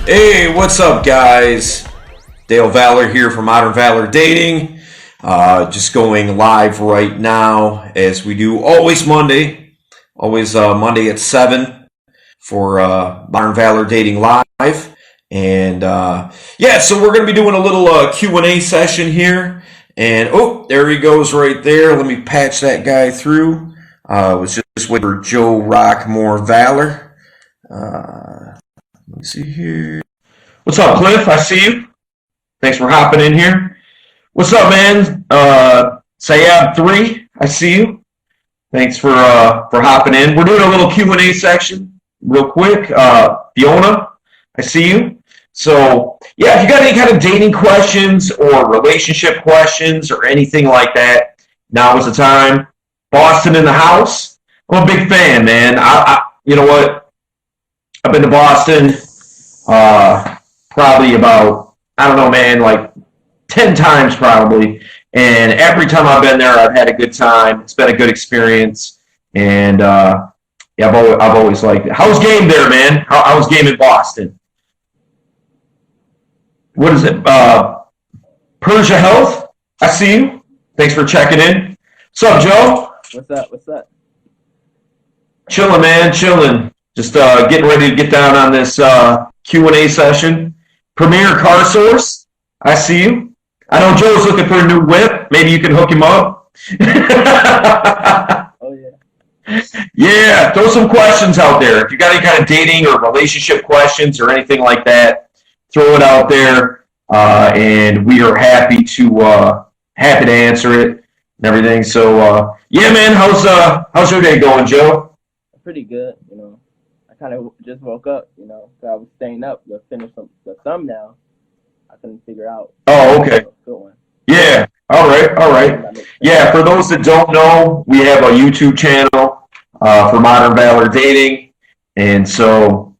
Hey, what's up, guys? Dale Valor here from Modern Valor Dating. Just going live right now, as we do always Monday. Always Monday at 7 for Modern Valor Dating Live. And so we're going to be doing a little Q&A session here. And oh, there he goes right there. Let me patch that guy through. Was just waiting for Joe Rockmore Valor. Let me see here. What's up, Cliff? I see you. Thanks for hopping in here. What's up, man? Sayab3, I see you. Thanks for hopping in. We're doing a little Q&A section real quick. Fiona, I see you. So, yeah, if you got any kind of dating questions or relationship questions or anything like that, now is the time. Boston in the house. I'm a big fan, man. You know what? I've been to Boston probably about, I don't know, man, like 10 times probably. And every time I've been there, I've had a good time. It's been a good experience. And I've always liked it. How's game there, man? How's game in Boston? What is it? Persia Health? I see you. Thanks for checking in. What's up, Joe? What's up? Chilling, man, chilling. Just getting ready to get down on this Q&A session. Premier Car Source, I see you. I know Joe's looking for a new whip. Maybe you can hook him up. Oh, yeah. Yeah, throw some questions out there. If you got any kind of dating or relationship questions or anything like that, throw it out there, and we are happy to answer it and everything. So, yeah, man, how's your day going, Joe? Pretty good, you know. I kind of just woke up, you know, so I was staying up to finish the thumbnail. I couldn't figure out. Oh, okay. Good one. Yeah, all right. Yeah, for those that don't know, we have a YouTube channel for Modern Valor Dating. And so,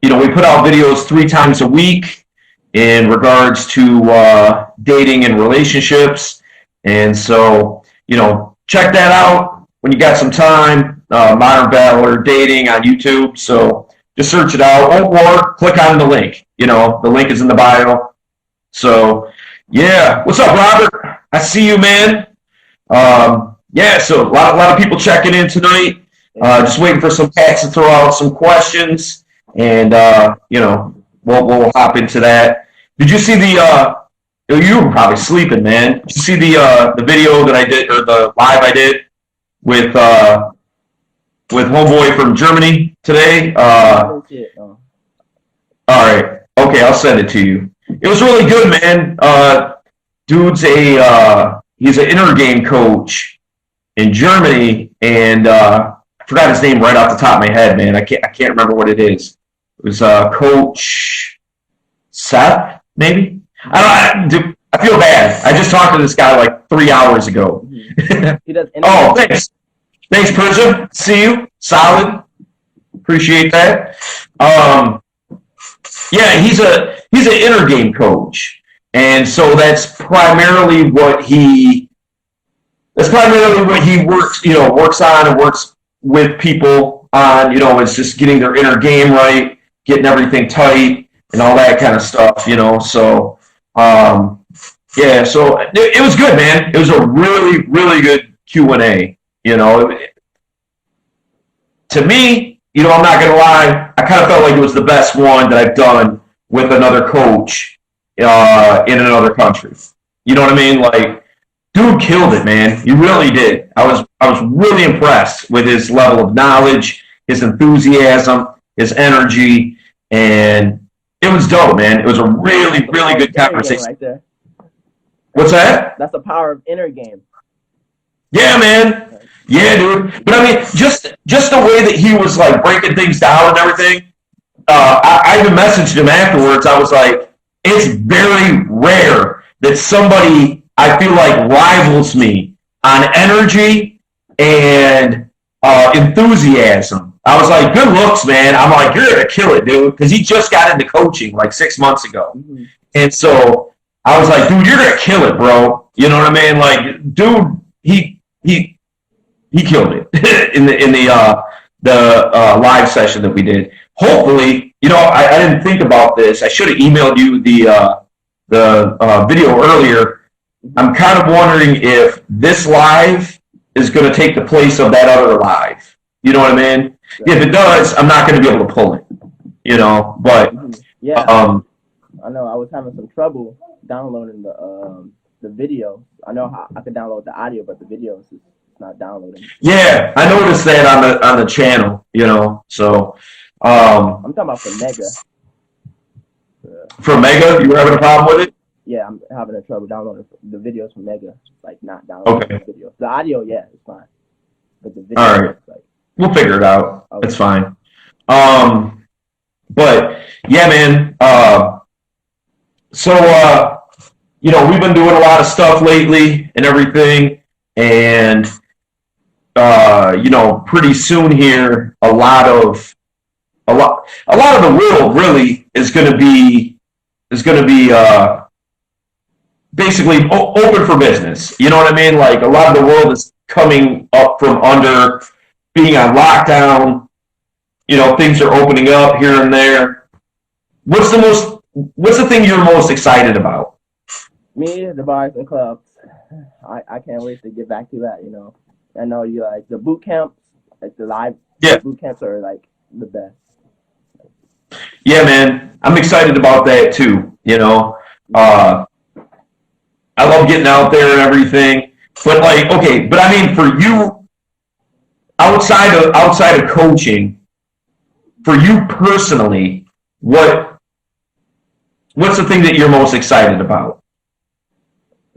you know, we put out videos 3 times a week in regards to dating and relationships. And so, you know, check that out when you got some time. Modern Valor Dating on YouTube. So just search it out or click on the link. You know, the link is in the bio. So, yeah. What's up, Robert? I see you, man. Yeah, so a lot of people checking in tonight. Just waiting for some cats to throw out some questions. And, you know, we'll hop into that. Did you see you were probably sleeping, man. Did you see the video that I did, or the live I did with homeboy from Germany today? All right. Okay, I'll send it to you. It was really good, man. Dude's he's an intergame coach in Germany, and I forgot his name right off the top of my head, man. I can't remember what it is. It was Coach Seth, maybe. I feel bad. I just talked to this guy like 3 hours ago. He does. Oh, thanks. Thanks, Persia. See you. Solid. Appreciate that. Yeah, he's an intergame coach, and so that's primarily what he works on and works with people on. You know, it's just getting their inner game right, getting everything tight, and all that kind of stuff. You know, so yeah, so it was good, man. It was a really, really good Q&A. You know, to me, you know, I'm not going to lie, I kind of felt like it was the best one that I've done with another coach in another country. You know what I mean? Like, dude killed it, man. He really did. I was really impressed with his level of knowledge, his enthusiasm, his energy, and it was dope, man. It was a really, really good conversation. Right there. What's that? That's the power of inner game. Yeah, man. Yeah, dude. But I mean, just the way that he was like breaking things down and everything. I even messaged him afterwards. I was like, it's very rare that somebody I feel like rivals me on energy and enthusiasm. I was like, good looks, man. I'm like, you're gonna kill it, dude, because he just got into coaching like 6 months ago, and so I was like, dude, you're gonna kill it, bro. You know what I mean? Like, dude, he killed it in the live session that we did. Hopefully, I didn't think about this. I should have emailed you the video earlier. I'm kind of wondering if this live is going to take the place of that other live. You know what I mean? If it does, I'm not going to be able to pull it. But yeah, I know I was having some trouble downloading the video. I know how I could download the audio, but the video is not downloading. Yeah, I noticed that on the channel. So I'm talking about for Mega. For Mega, you were having a problem with it? Yeah, I'm having a trouble downloading the videos from Mega. Like not downloading the video. The audio, yeah, it's fine. But the video, all right, we'll figure it out. Okay. It's fine. But yeah, man. So we've been doing a lot of stuff lately and everything, and pretty soon here, a lot of the world really is going to be basically open for business. You know what I mean? Like a lot of the world is coming up from under being on lockdown. Things are opening up here and there. What's the thing you're most excited about? Me, the bars and clubs. I can't wait to get back to that. I know you like the boot camps, like the live boot camps are like the best. Yeah, man, I'm excited about that too. I love getting out there and everything, but I mean, for you, outside of coaching, for you personally, what's the thing that you're most excited about?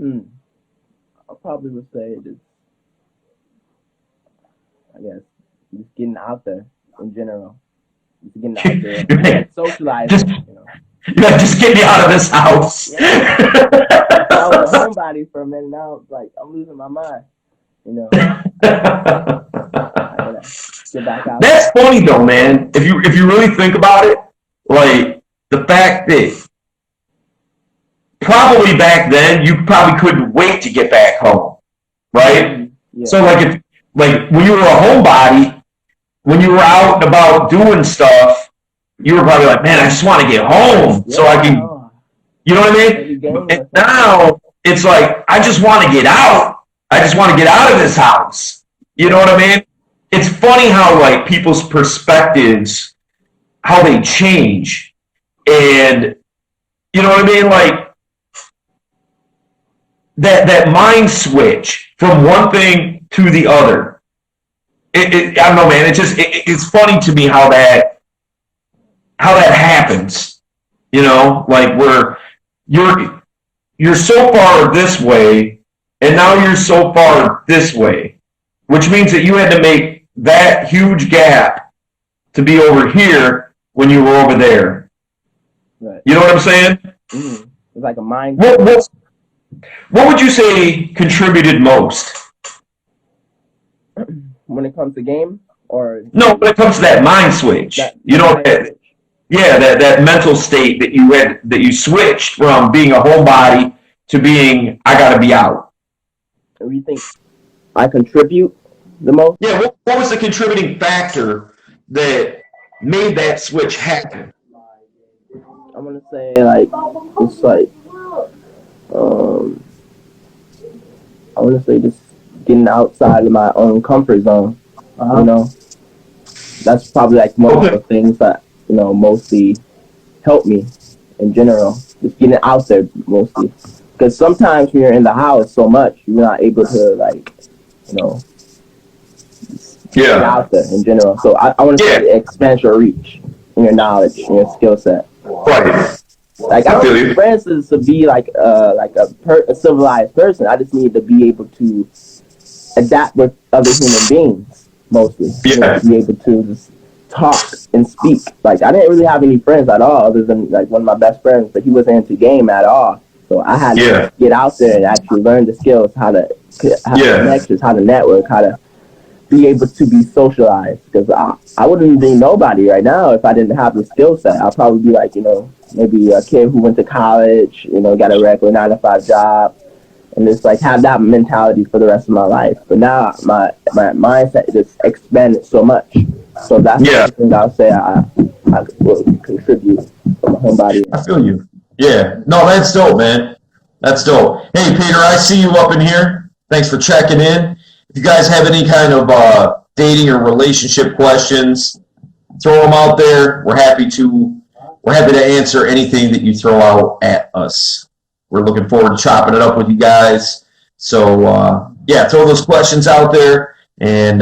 I probably would say just getting out there in general. Just getting out there, socializing. Just get me out of this house. I was a homebody for a minute. Now, I'm losing my mind. Get back out. That's funny though, man. If you really think about it, like the fact that probably back then you probably couldn't wait to get back home, right? Yeah. So if when you were a homebody, when you were out and about doing stuff, you were probably like, man, I just want to get home so I can, you know what I mean? And now it's like, I just want to get out. I just want to get out of this house. You know what I mean? It's funny how people's perspectives, how they change. And you know what I mean? That mind switch from one thing to the other. I don't know, man. It's funny to me how that happens. Where you're so far this way, and now you're so far this way, which means that you had to make that huge gap to be over here when you were over there. Right. You know what I'm saying? Mm-hmm. It's like a mind. What would you say contributed most? When it comes to game, or no, when it comes to that mind switch, that mental state that you switched from being a homebody to being I gotta be out. Do you think I contribute the most? Yeah. What was the contributing factor that made that switch happen? I'm gonna say I want to say just getting outside of my own comfort zone. That's probably most of the things that mostly help me in general. Just getting out there mostly, because sometimes when you're in the house so much, you're not able to get out there in general. So I want to say expand your reach and your knowledge and your skill set. Right. I don't need friends to be a civilized person. I just need to be able to adapt with other human beings mostly. Yeah. Be able to just talk and speak. I didn't really have any friends at all, other than one of my best friends, but he wasn't into game at all. So I had to get out there and actually learn the skills, how to connections, how to network, how to be able to be socialized. Because I wouldn't be nobody right now if I didn't have the skill set. I'd probably be maybe a kid who went to college, got a regular 9-to-5 job, and just have that mentality for the rest of my life. But now my mindset just expanded so much. So that's the thing I'll say I will contribute for my homebody. I feel you. Yeah. No, that's dope, man. That's dope. Hey, Peter, I see you up in here. Thanks for checking in. If you guys have any kind of dating or relationship questions, throw them out there. We're happy to answer anything that you throw out at us. We're looking forward to chopping it up with you guys. So yeah, throw those questions out there, and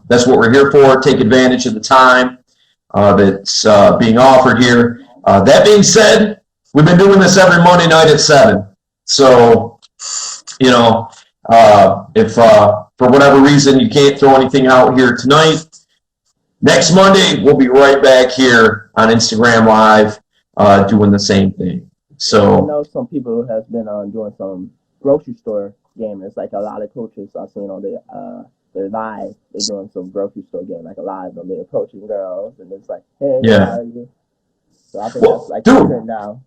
that's what we're here for. Take advantage of the time that's being offered here. That being said, we've been doing this every Monday night at 7. So if for whatever reason you can't throw anything out here tonight, next Monday we'll be right back here on Instagram Live doing the same thing. So I know some people has been doing some grocery store game. It's like a lot of coaches I've seen on their live. They're doing some grocery store game, like a live, and they're approaching girls, and it's like, hey, how are you? So I think that's like turning down,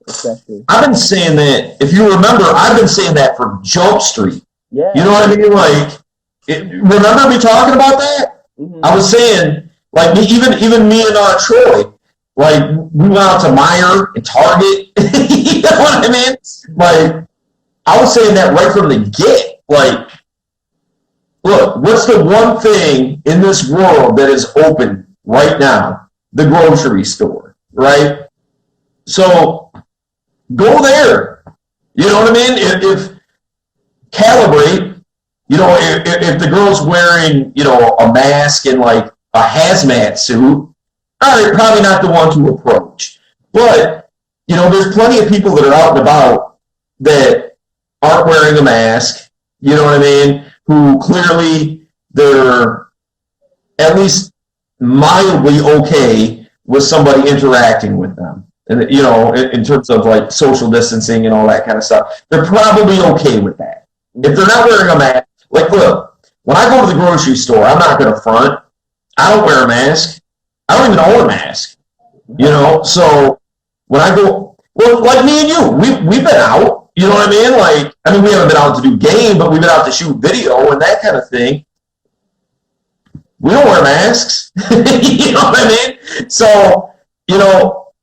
especially. I've been saying that. If you remember, I've been saying that for Jump Street. Yeah. You know what I mean? Like, remember me talking about that? Mm-hmm. I was saying, like, even me and Troy, like, we went out to Meijer and Target. You know what I mean? Like, I was saying that right from the get. Like, look, what's the one thing in this world that is open right now? The grocery store, right? So go there. You know what I mean? If calibrate, if the girl's wearing, a mask and like a hazmat suit, all right, probably not the one to approach. But, there's plenty of people that are out and about that aren't wearing a mask, you know what I mean, who clearly they're at least mildly okay with somebody interacting with them. And, in terms of like social distancing and all that kind of stuff, they're probably okay with that. If they're not wearing a mask, like, look, when I go to the grocery store, I'm not going to front. I don't wear a mask. I don't even own a mask, so when I go, well, like me and you, we've been out, you know what I mean? Like, we haven't been out to do game, but we've been out to shoot video and that kind of thing. We don't wear masks, you know what I mean? So, look,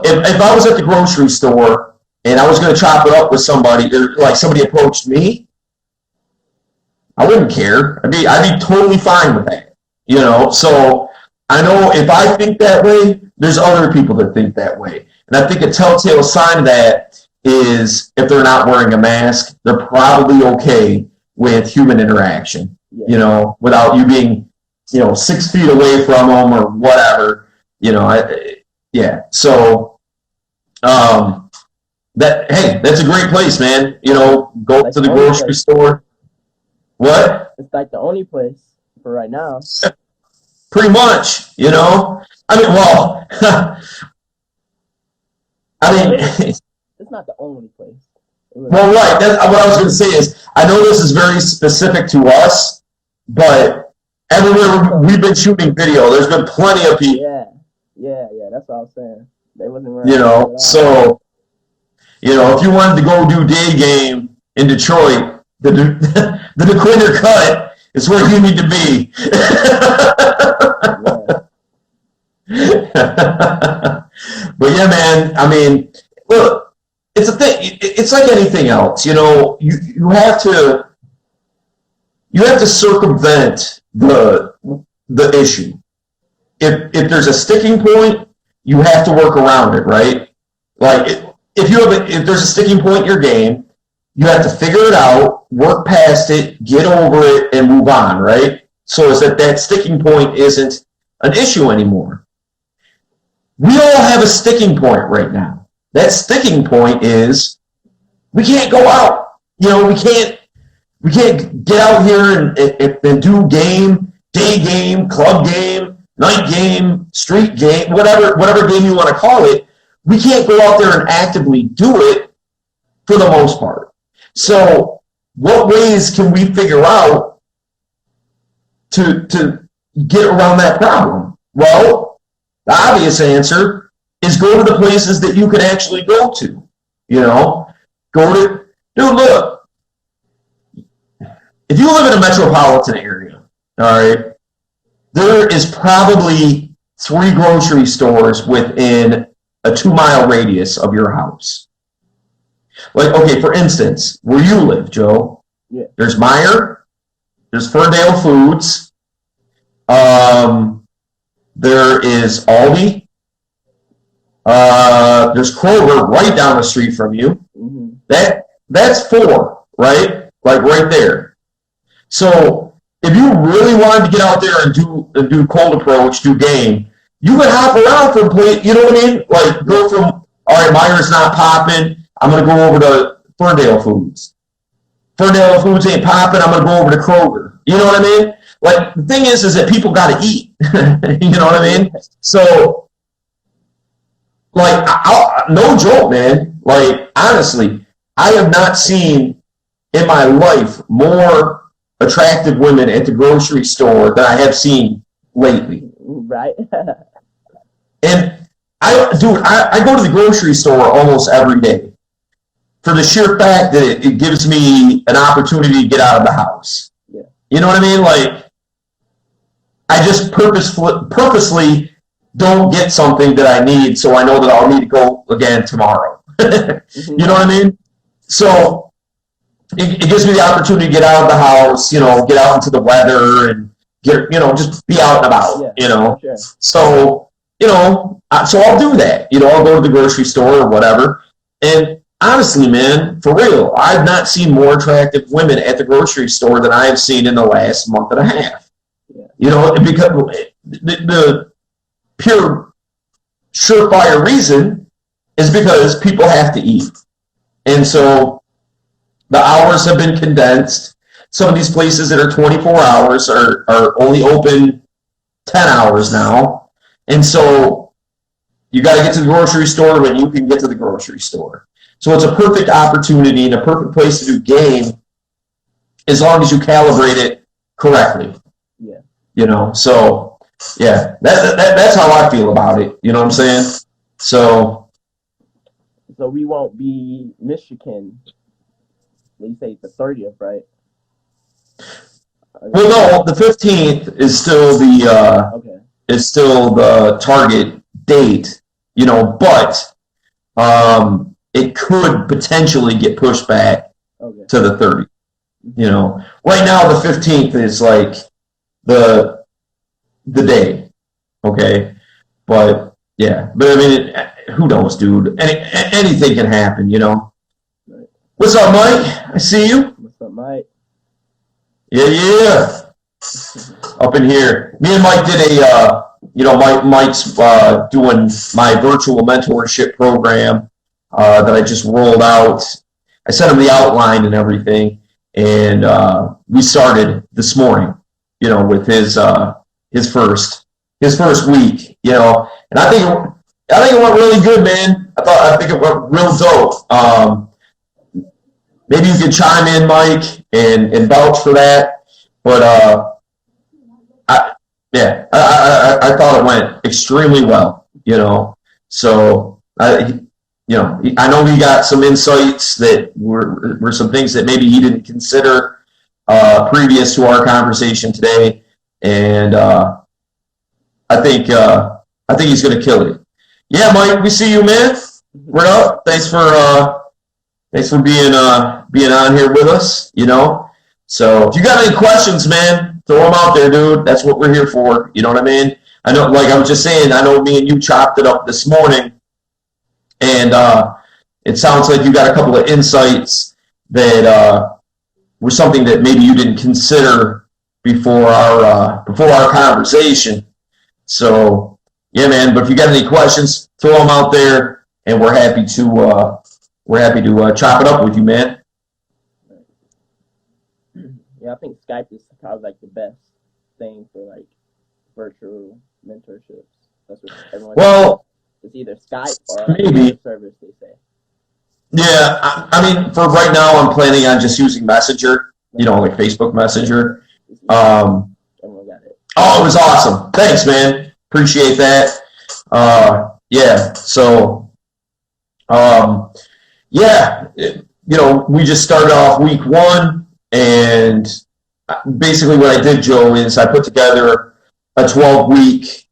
if I was at the grocery store and I was going to chop it up with somebody, like somebody approached me, I wouldn't care. I'd be totally fine with that, so I know if I think that way, there's other people that think that way. And I think a telltale sign of that is if they're not wearing a mask, they're probably okay with human interaction, without you being, 6 feet away from them or whatever, yeah. So, that's a great place, man. Go like to the grocery store. What? It's like the only place for right now. Pretty much, well, it's not the only place. Well, right. That's what I was going to say is, I know this is very specific to us, but everywhere we've been shooting video, there's been plenty of people. Yeah. That's what I was saying. They wasn't wearing so, if you wanted to go do day game in Detroit, the DeQuinder Cut is where you need to be. But yeah, man, look, it's a thing. It's like anything else, you have to circumvent the issue. If there's a sticking point, you have to work around it, right? Like if there's a sticking point in your game, you have to figure it out, work past it, get over it, and move on, right? So is that sticking point isn't an issue anymore. We all have a sticking point right now. That sticking point is we can't go out. We can't get out here and do game, day game, club game, night game, street game, whatever game you want to call it. We can't go out there and actively do it for the most part. So what ways can we figure out to get around that problem? Well, the obvious answer is go to the places that you can actually go to. Dude, look, if you live in a metropolitan area, all right, there is probably 3 grocery stores within a 2-mile radius of your house. Like, okay, for instance, where you live, Joe, there's Meijer, there's Ferndale Foods, there is Aldi, there's Kroger right down the street from you. That's 4, right? Like right there. So if you really wanted to get out there and do cold approach, do game, you could hop around for a plate. You know what I mean? Like go from, all right, Meijer's not popping. I'm going to go over to Ferndale Foods. Ferndale Foods ain't popping. I'm going to go over to Kroger. You know what I mean? Like the thing is that people got to eat. You know what I mean? So, like, no joke, man. Like, honestly, I have not seen in my life more attractive women at the grocery store than I have seen lately. Right. And I go to the grocery store almost every day for the sheer fact that it gives me an opportunity to get out of the house. Yeah. You know what I mean? Like, I just purposely don't get something that I need, so I know that I'll need to go again tomorrow. You know what I mean? So it gives me the opportunity to get out of the house, you know, get out into the weather and get, you know, just be out and about, you know. Sure. So, you know, so I'll do that. You know, I'll go to the grocery store or whatever. And honestly, man, for real, I've not seen more attractive women at the grocery store than I have seen in the last month and a half. Yeah. You know, because the pure surefire reason is because people have to eat. And so the hours have been condensed. Some of these places that are 24 hours are only open 10 hours now. And so you got to get to the grocery store when you can get to the grocery store. So it's a perfect opportunity and a perfect place to do game as long as you calibrate it correctly. Yeah. You know, so yeah, that's how I feel about it. You know what I'm saying? So we won't be Michigan. You say the 30th, right? Well, no, the 15th is still the target date. You know, but it could potentially get pushed back to the 30th. You know, right now the 15th is like the day. Okay, but yeah, but I mean, who knows, dude? Anything can happen, you know. Right. What's up, Mike? I see you. What's up, Mike? Yeah. Up in here. Me and Mike did Mike's doing my virtual mentorship program that I just rolled out. I sent him the outline and everything, and we started this morning, you know, with his first week, you know, and I think it went really good, man. I think it went real dope. Maybe you could chime in, Mike, and vouch for that. But I thought it went extremely well, you know. So I know he got some insights that were some things that maybe he didn't consider previous to our conversation today, and I think he's going to kill it. Yeah, Mike, we see you, man. We're up. Thanks for being on here with us. You know, so if you got any questions, man, throw them out there, dude. That's what we're here for. You know what I mean? I know, like I was just saying, I know me and you chopped it up this morning, and it sounds like you got a couple of insights that were something that maybe you didn't consider before our conversation. So yeah, man. But if you got any questions, throw them out there, and we're happy to chop it up with you, man. Yeah, I think Skype is probably like the best thing for like virtual mentorships. That's what everyone. Well, it's either Skype or maybe service, they say. Yeah, I mean, for right now, I'm planning on just using Messenger. You know, like Facebook Messenger. Everyone got it. Oh, it was awesome. Thanks, man. Appreciate that. Yeah. So, we just started off week 1, and basically what I did, Joe, is I put together a 12-week,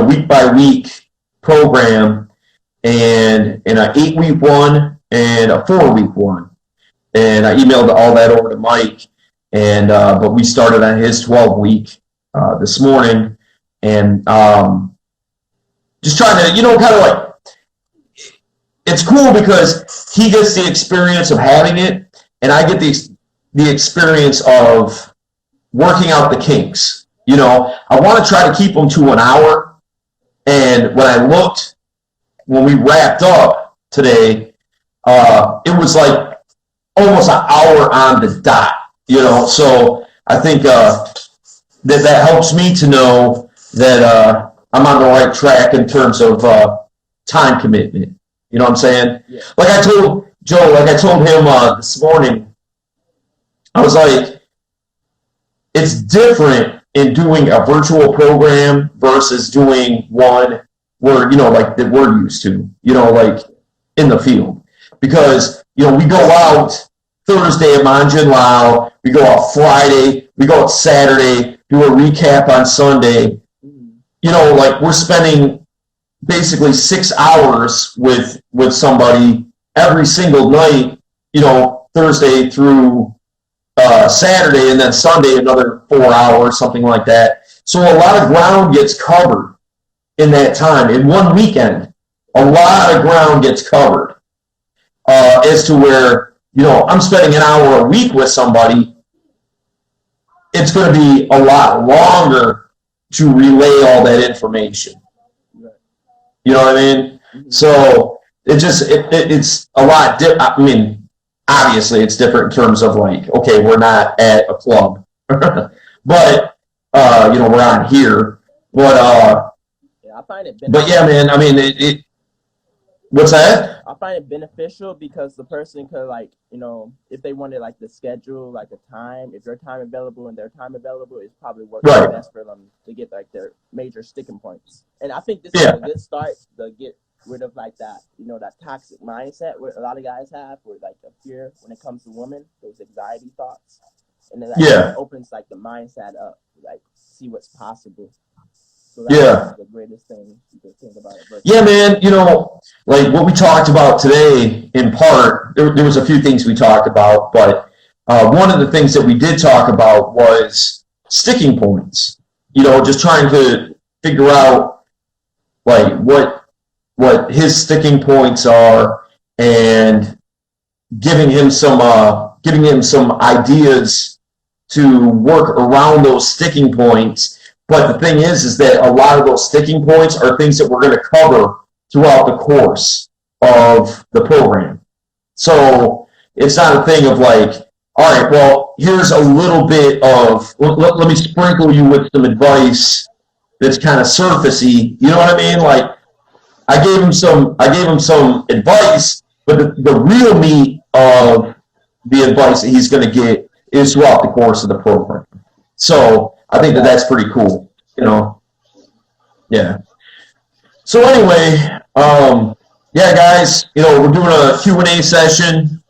week by week program, and an 8-week one and a 4-week one. And I emailed all that over to Mike, and but we started on his 12-week this morning, and just trying to, kind of like, it's cool because he gets the experience of having it, and I get the experience of working out the kinks. I want to try to keep them to an hour, and when we wrapped up today, it was like almost an hour on the dot, so I think that helps me to know that I'm on the right track in terms of time commitment. You know what I'm saying? Yeah. Like I told Joe, like I told him this morning, I was like, it's different in doing a virtual program versus doing one where, like that we're used to, like in the field. Because, we go out Thursday at Manjin we go out Friday, we go out Saturday, do a recap on Sunday. Like we're spending basically 6 hours with somebody every single night, Thursday through Saturday, and then Sunday another 4 hours, something like that. So a lot of ground gets covered in that time. In one weekend, a lot of ground gets covered as to where, I'm spending an hour a week with somebody. It's going to be a lot longer to relay all that information. You know what I mean? So it's a lot different. I mean, obviously it's different in terms of like, okay, we're not at a club, but we're on here. But I find it beneficial. But yeah, man, I mean, what's that? I find it beneficial because the person could, like, if they wanted like the schedule, like a time, if their time available and their time available, it's probably works best for them to get like their major sticking points. And I think this is a good start to get rid of like that, that toxic mindset where a lot of guys have, where like a fear when it comes to women, those anxiety thoughts, and then that opens like the mindset up, like see what's possible. So that's the greatest thing you can think about it. Yeah, man, like what we talked about today, in part, there was a few things we talked about, but one of the things that we did talk about was sticking points. Just trying to figure out like what his sticking points are, and giving him some ideas to work around those sticking points. But the thing is that a lot of those sticking points are things that we're going to cover throughout the course of the program. So it's not a thing of like, all right, well, here's a little bit of, let me sprinkle you with some advice that's kind of surfacey. You know what I mean? Like, I gave him some advice, but the real meat of the advice that he's going to get is throughout the course of the program. So I think that's pretty cool, Yeah. So anyway, guys, we're doing a Q&A session.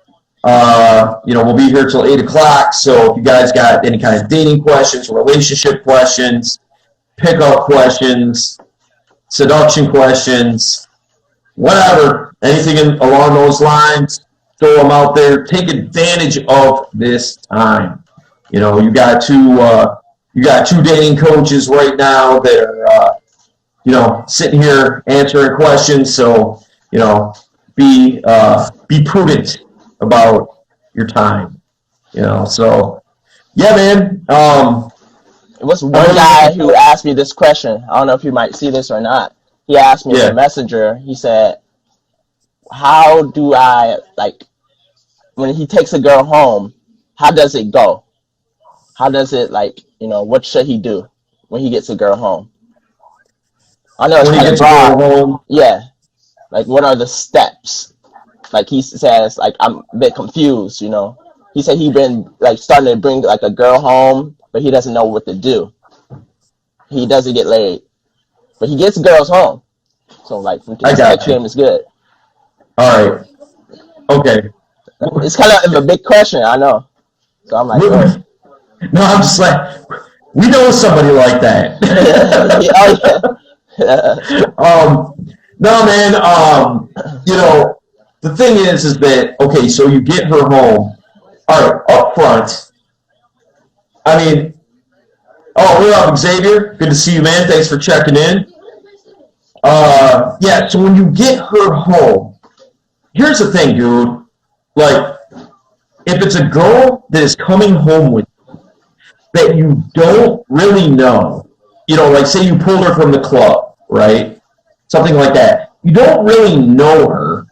We'll be here till 8 o'clock. So if you guys got any kind of dating questions, relationship questions, pickup questions, seduction questions, whatever, anything along those lines, throw them out there. Take advantage of this time. You got two dating coaches right now that are, sitting here answering questions. So, be prudent about your time. So yeah, man. It was one guy who asked me this question. I don't know if you might see this or not. He asked me in Messenger. He said, "How do I when he takes a girl home? How does it go? How does it what should he do when he gets a girl home?" I know it's kind of broad. Yeah. Like, what are the steps? Like, he says, I'm a bit confused, He said he been, starting to bring, a girl home, but he doesn't know what to do. He doesn't get laid. But he gets girls home. So, from his him, it's good. All right. Okay. It's kind of a big question, I know. So I'm like, oh. No, I'm just like, we know somebody like that. No, man. The thing is that okay. So you get her home. All right, up front. I mean, what up, Xavier? Good to see you, man. Thanks for checking in. Yeah. So when you get her home, here's the thing, dude. Like, if it's a girl that is coming home with you that you don't really know, like say you pulled her from the club, right? Something like that. You don't really know her.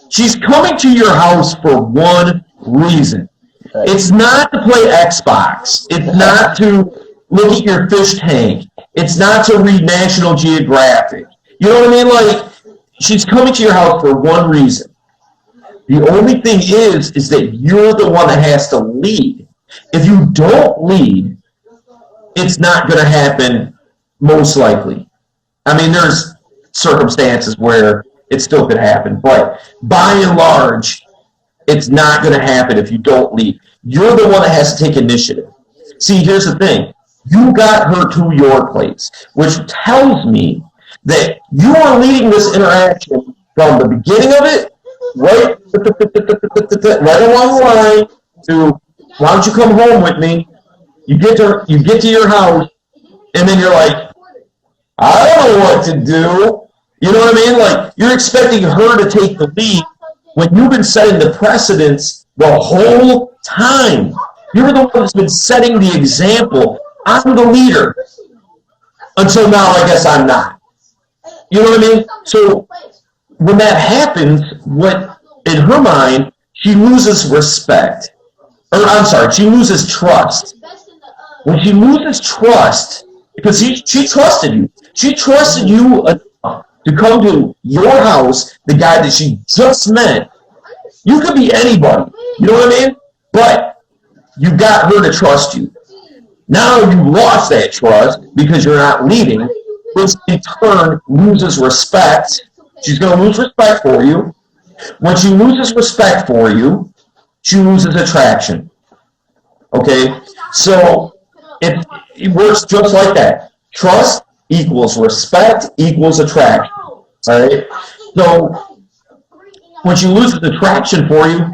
She's coming to your house for one reason. Right. It's not to play Xbox. It's not to look at your fish tank. It's not to read National Geographic. You know what I mean? Like, she's coming to your house for one reason. The only thing is that you're the one that has to lead. If you don't lead, it's not going to happen, most likely. I mean, there's circumstances where it still could happen, but by and large, it's not going to happen if you don't lead. You're the one that has to take initiative. See, here's the thing. You got her to your place, which tells me that you are leading this interaction from the beginning of it, right along the line to, why don't you come home with me? You get to your house, and then you're like, I don't know what to do. You know what I mean? Like, you're expecting her to take the lead when you've been setting the precedence the whole time. You're the one that's been setting the example. I'm the leader. Until now, I guess I'm not. You know what I mean? So when that happens, what in her mind, she loses respect. She loses trust. When she loses trust, because she trusted you. She trusted you enough to come to your house, the guy that she just met. You could be anybody. You know what I mean? But you got her to trust you. Now you lost that trust because you're not leading, which in turn loses respect. She's going to lose respect for you. When she loses respect for you, she loses attraction. Okay? So it works just like that. Trust equals respect equals attraction. All right? So when she loses attraction for you,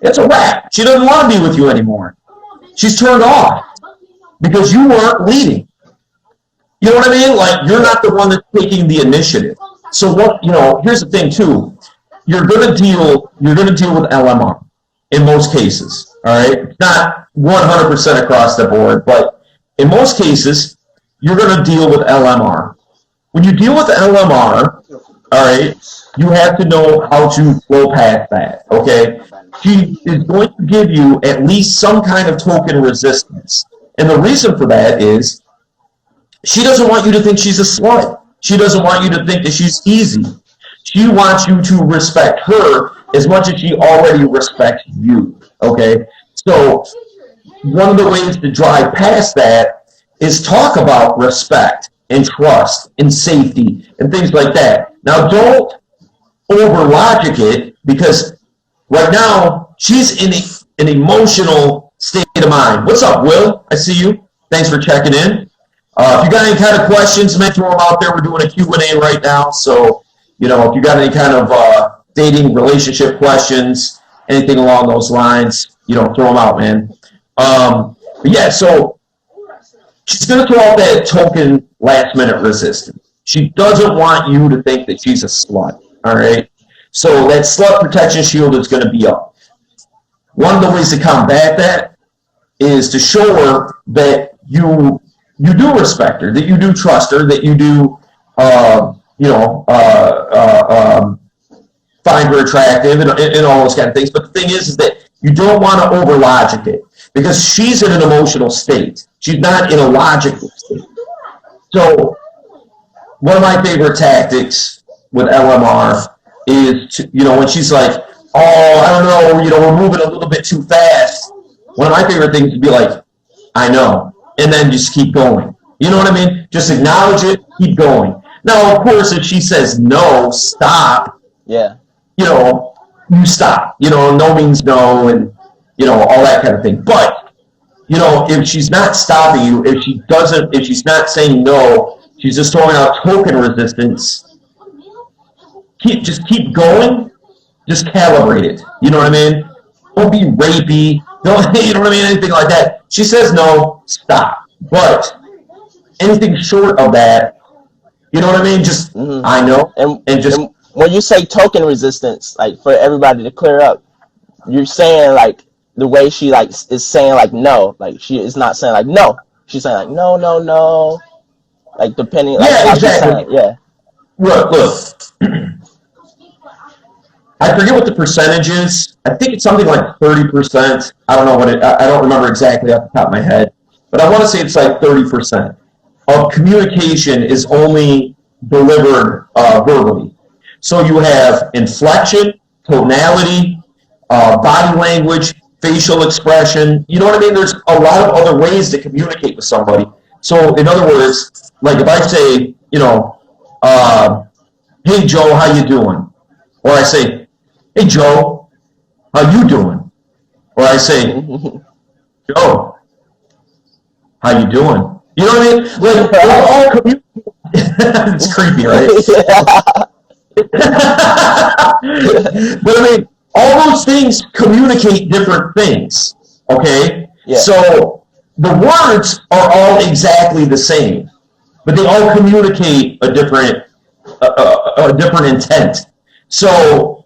it's a wrap. She doesn't want to be with you anymore. She's turned off because you weren't leading. You know what I mean? Like, you're not the one that's taking the initiative. So here's the thing too. You're going to deal with LMR in most cases. All right? Not 100% across the board, but in most cases, you're going to deal with LMR. When you deal with LMR, all right, you have to know how to flow past that, okay? She is going to give you at least some kind of token resistance. And the reason for that is she doesn't want you to think she's a slut. She doesn't want you to think that she's easy. She wants you to respect her as much as she already respects you, okay? So one of the ways to drive past that is talk about respect and trust and safety and things like that. Now, don't over-logic it, because right now she's in an emotional state of mind. What's up, Will? I see you. Thanks for checking in. If you got any kind of questions, man, throw them out there. We're doing a Q&A right now. So, if you got any kind of dating, relationship questions, anything along those lines, throw them out, man. But yeah, so she's going to throw out that token last-minute resistance. She doesn't want you to think that she's a slut, all right? So that slut protection shield is going to be up. One of the ways to combat that is to show her that you do respect her, that you do trust her, that you do, find her attractive and all those kind of things. But the thing is that you don't want to over-logic it, because she's in an emotional state. She's not in a logical state. So one of my favorite tactics with LMR is to, when she's like, oh, I don't know, we're moving a little bit too fast. One of my favorite things would be like, I know, and then just keep going. You know what I mean? Just acknowledge it, keep going. Now, of course, if she says no, stop. Yeah. You stop. No means no, and all that kind of thing. But if she's not stopping you, if she's not saying no, she's just throwing out token resistance. Just keep going. Just calibrate it. You know what I mean? Don't be rapey. Don't, you know what I mean? Anything like that. She says no, stop. But anything short of that, you know what I mean? Just, I know. And just. And when you say token resistance, like for everybody to clear up, you're saying like the way she like is saying like no. Like she is not saying like no. She's saying like no, no, no. Like depending like yeah, how exactly. she's saying, yeah. Look. I forget what the percentage is. I think it's something like 30%. I don't know what I don't remember exactly off the top of my head, but I want to say it's like 30% of communication is only delivered verbally. So you have inflection, tonality, body language, facial expression. You know what I mean? There's a lot of other ways to communicate with somebody. So in other words, like if I say, hey Joe, how you doing? Or I say, hey Joe, how you doing? Or I say, Joe, how you doing? You know what I mean? Like we're all it's creepy, right? But I mean, all those things communicate different things. Okay? Yeah. So the words are all exactly the same, but they all communicate a different intent. So,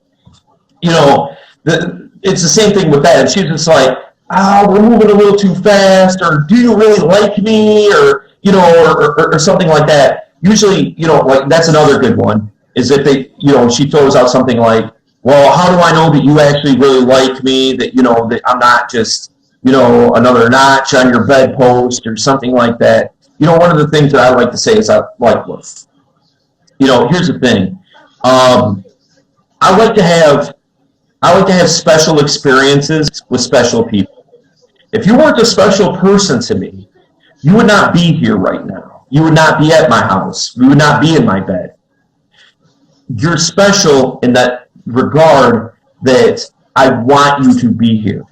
it's the same thing with that. If she's just like, we're moving a little too fast, or do you really like me, or or something like that. Usually, like that's another good one. Is if they, she throws out something like, well, how do I know that you actually really like me? That that I'm not just another notch on your bedpost or something like that. One of the things that I like to say is I like, look, here's the thing. I like to have special experiences with special people. If you weren't a special person to me, you would not be here right now. You would not be at my house. You would not be in my bed. You're special in that regard that I want you to be here.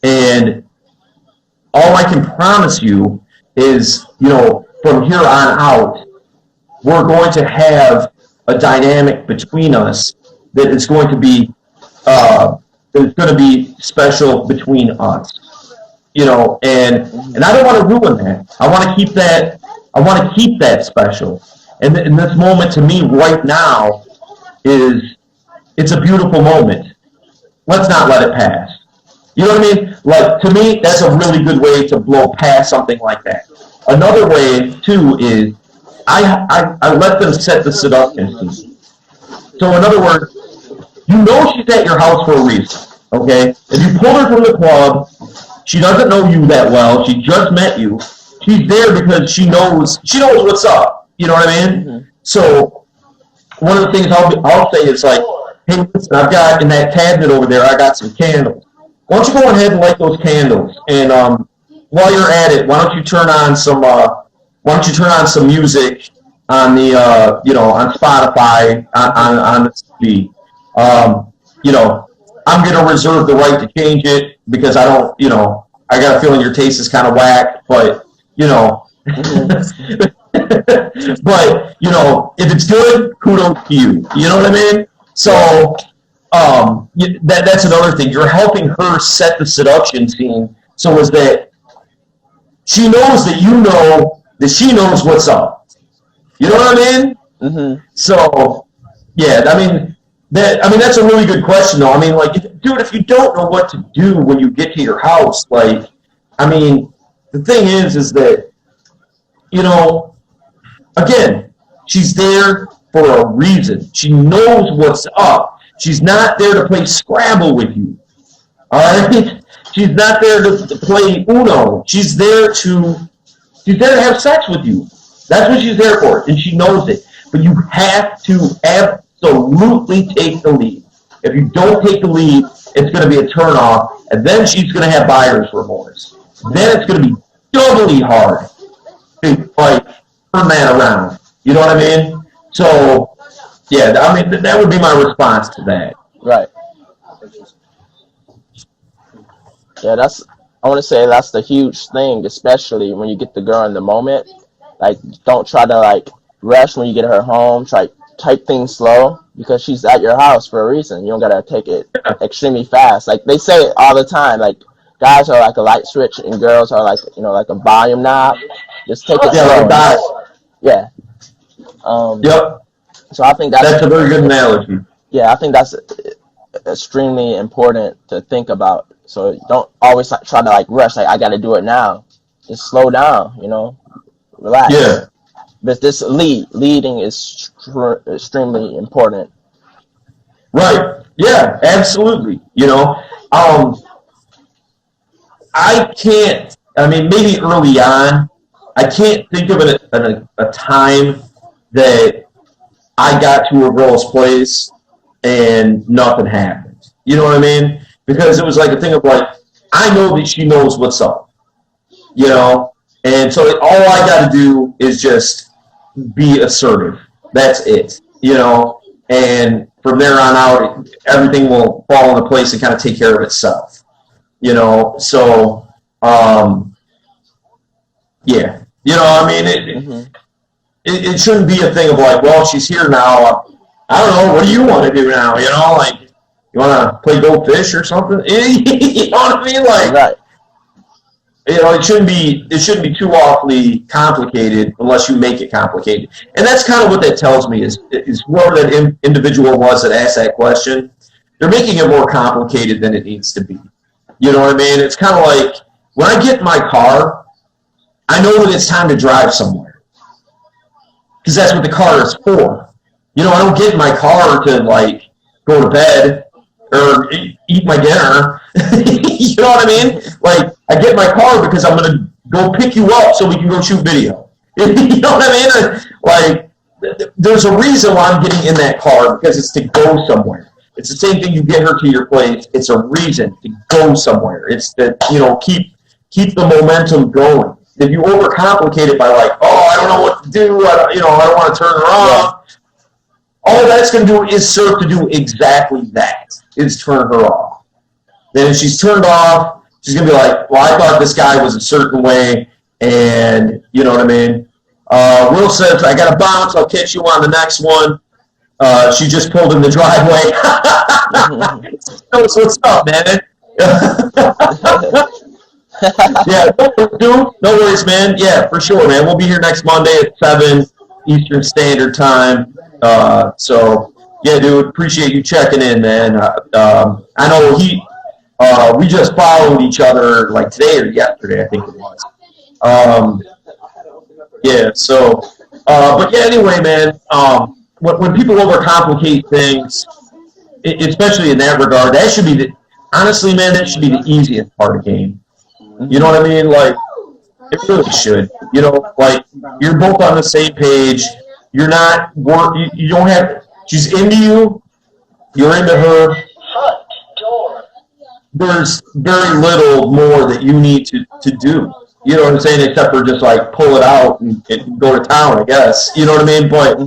And all I can promise you is, from here on out, we're going to have a dynamic between us that is going to be special between us. And I don't want to ruin that. I want to keep that. I want to keep that special. And this moment to me right now it's a beautiful moment. Let's not let it pass. You know what I mean? Like, to me, that's a really good way to blow past something like that. Another way too is I let them set the seduction scene. So in other words, she's at your house for a reason. Okay? If you pull her from the club, she doesn't know you that well. She just met you. She's there because she knows what's up. You know what I mean? Mm-hmm. So one of the things I'll say is like, hey, listen, I've got in that cabinet over there, I got some candles. Why don't you go ahead and light those candles? And while you're at it, why don't you turn on some music on the on Spotify on the TV? I'm gonna reserve the right to change it because I don't, I got a feeling your taste is kind of whack, but but if it's good, kudos to you. You know what I mean? So that's another thing. You're helping her set the seduction scene so as that she knows that that she knows what's up. You know what I mean? Mm-hmm. So yeah, that's a really good question though. I mean, like, if you don't know what to do when you get to your house, like, the thing is that, again, she's there for a reason. She knows what's up. She's not there to play Scrabble with you. All right? She's not there to play Uno. She's there to have sex with you. That's what she's there for, and she knows it. But you have to absolutely take the lead. If you don't take the lead, it's going to be a turnoff, and then she's going to have buyer's remorse. Then it's going to be doubly hard to turn that around. You know what I mean? So, yeah, that would be my response to that. Right. Yeah, I want to say that's the huge thing, especially when you get the girl in the moment. Like, don't try to like rush when you get her home. Try type things slow because she's at your house for a reason. You don't gotta take it extremely fast. Like they say it all the time. Like guys are like a light switch and girls are like like a volume knob. Just take it Yeah, like slow. a dial. Yeah. Yep. So I think that's a very good analogy. Yeah, I think that's extremely important to think about. So don't always try to like rush. Like I got to do it now. Just slow down. Relax. Yeah. But this leading is extremely important. Right. Yeah, absolutely. I can't, I mean, maybe early on, I can't think of a time that I got to a girl's place and nothing happened. You know what I mean? Because it was like a thing of like, I know that she knows what's up, and so all I got to do is just be assertive. That's it, and from there on out, everything will fall into place and kind of take care of itself, so, yeah, I mean, it shouldn't be a thing of like, well, she's here now. I don't know. What do you want to do now? Like, you want to play go fish or something? You know what I mean? Like, right. It shouldn't be too awfully complicated unless you make it complicated. And that's kind of what that tells me is whoever that individual was that asked that question, they're making it more complicated than it needs to be. You know what I mean? It's kind of like when I get in my car, I know that it's time to drive somewhere because that's what the car is for. I don't get in my car to like go to bed or eat my dinner. You know what I mean? Like I get in my car because I'm going to go pick you up so we can go shoot video. You know what I mean? Like there's a reason why I'm getting in that car because it's to go somewhere. It's the same thing. You get her to your place. It's a reason to go somewhere. It's to keep the momentum going. If you overcomplicate it by like, oh, I don't know what to do. I don't want to turn her off. All that's going to do is serve to do exactly that. Is turn her off. Then if she's turned off, she's going to be like, well, I thought this guy was a certain way, and you know what I mean? Will says, I got to bounce. I'll catch you on the next one. She just pulled in the driveway. What's up, man? Yeah, no worries, man. Yeah, for sure, man. We'll be here next Monday at 7 Eastern Standard Time. So, yeah, dude, appreciate you checking in, man. I know we just followed each other like today or yesterday, I think it was. Yeah, so, but yeah, anyway, man, when people overcomplicate things, especially in that regard, that should be honestly, man, that should be the easiest part of the game. You know what I mean? Like, it really should. Like, you're both on the same page. You're not, you don't have, she's into you, you're into her. There's very little more that you need to do. You know what I'm saying? Except for just like pull it out and go to town, I guess. You know what I mean? But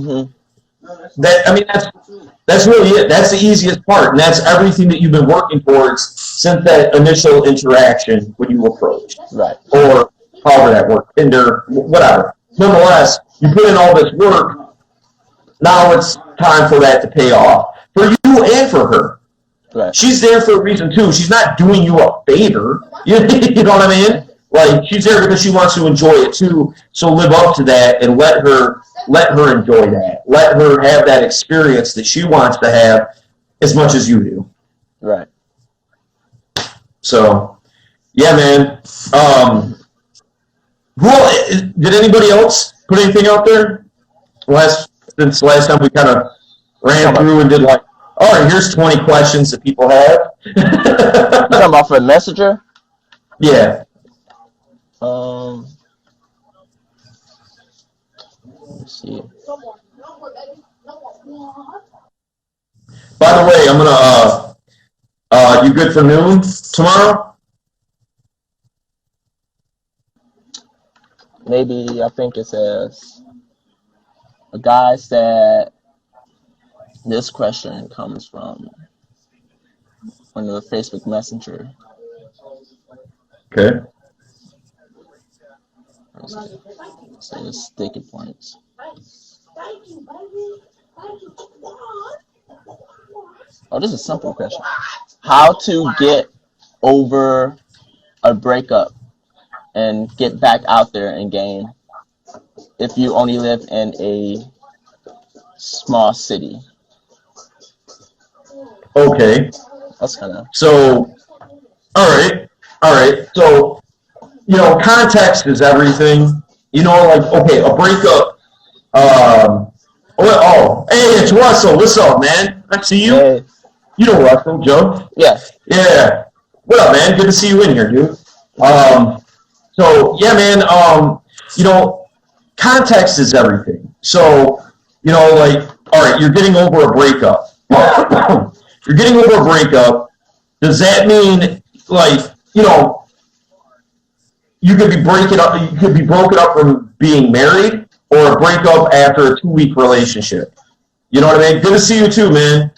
that's really it. That's the easiest part, and that's everything that you've been working towards since that initial interaction when you approached, right? Or however that worked, Tinder, whatever. Nonetheless, you put in all this work. Now it's time for that to pay off for you and for her. Right. She's there for a reason too. She's not doing you a favor. You know what I mean? Like she's there because she wants to enjoy it too. So live up to that and let her enjoy that. Let her have that experience that she wants to have as much as you do. Right. So, yeah, man. Did anybody else put anything out there? Since last time we kind of ran through and did like, all right, here's 20 questions that people have. You talking about for Messenger? Yeah. Let me see. By the way, I'm gonna. You good for noon tomorrow? Maybe, I think it says a guy said this question comes from one of the Facebook Messenger. Okay. So the sticky points. Oh, this is a simple question. How to get over a breakup and get back out there and game if you only live in a small city? Okay. That's kind of So, all right. So, context is everything. Like, okay, a breakup. Hey, it's Russell. What's up, man? I see you. Hey. You know Russell, Joe. Yeah. What up, man? Good to see you in here, dude. So yeah, man. Context is everything. So, like, all right, you're getting over a breakup. You're getting over a breakup. Does that mean, like, you could be breaking up? You could be broken up from being married, or a breakup after a 2-week relationship. You know what I mean? Good to see you too, man.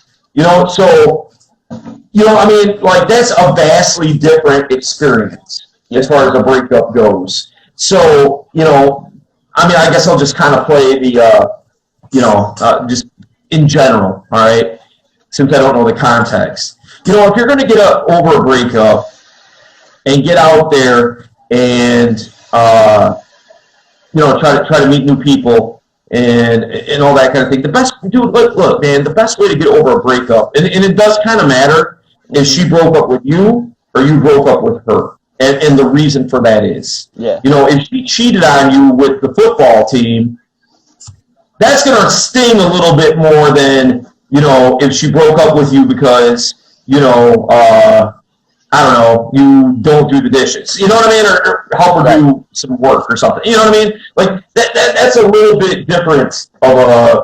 So, I mean, like, that's a vastly different experience as far as a breakup goes. So, I mean, I guess I'll just kind of play the, just in general, all right, since I don't know the context. If you're going to get over a breakup and get out there and, try to meet new people and all that kind of thing. Look, man, the best way to get over a breakup, and it does kind of matter if she broke up with you or you broke up with her. And the reason for that is, if she cheated on you with the football team, that's going to sting a little bit more than, if she broke up with you because, I don't know, you don't do the dishes. You know what I mean? Or help her do some work or something. You know what I mean? Like, that's a little bit different of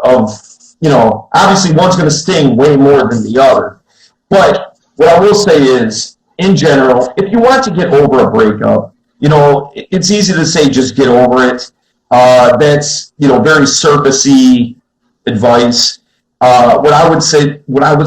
obviously one's going to sting way more than the other. But what I will say is, in general, if you want to get over a breakup, it's easy to say just get over it. That's, very surfacey advice. What I would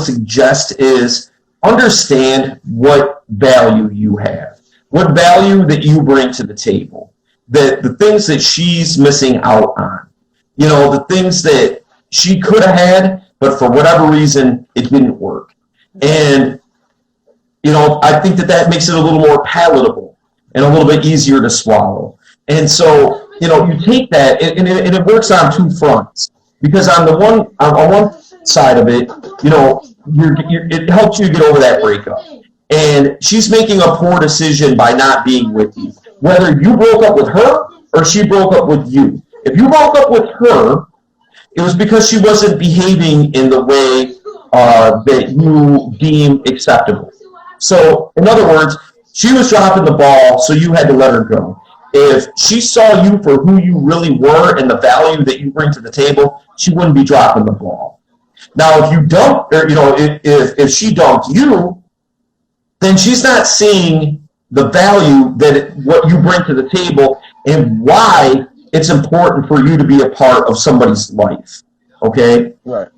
suggest is understand what value you have, what value that you bring to the table, the things that she's missing out on, the things that she could have had, but for whatever reason, it didn't work. And, I think that makes it a little more palatable and a little bit easier to swallow. And so, you take that, and it works on two fronts. Because on one side of it, it helps you get over that breakup. And she's making a poor decision by not being with you. Whether you broke up with her or she broke up with you. If you broke up with her, it was because she wasn't behaving in the way that you deem acceptable. So, in other words, she was dropping the ball, so you had to let her go. If she saw you for who you really were and the value that you bring to the table, she wouldn't be dropping the ball. Now, if you dumped, or if she dumped you, then she's not seeing the value that what you bring to the table and why it's important for you to be a part of somebody's life. Okay? Right.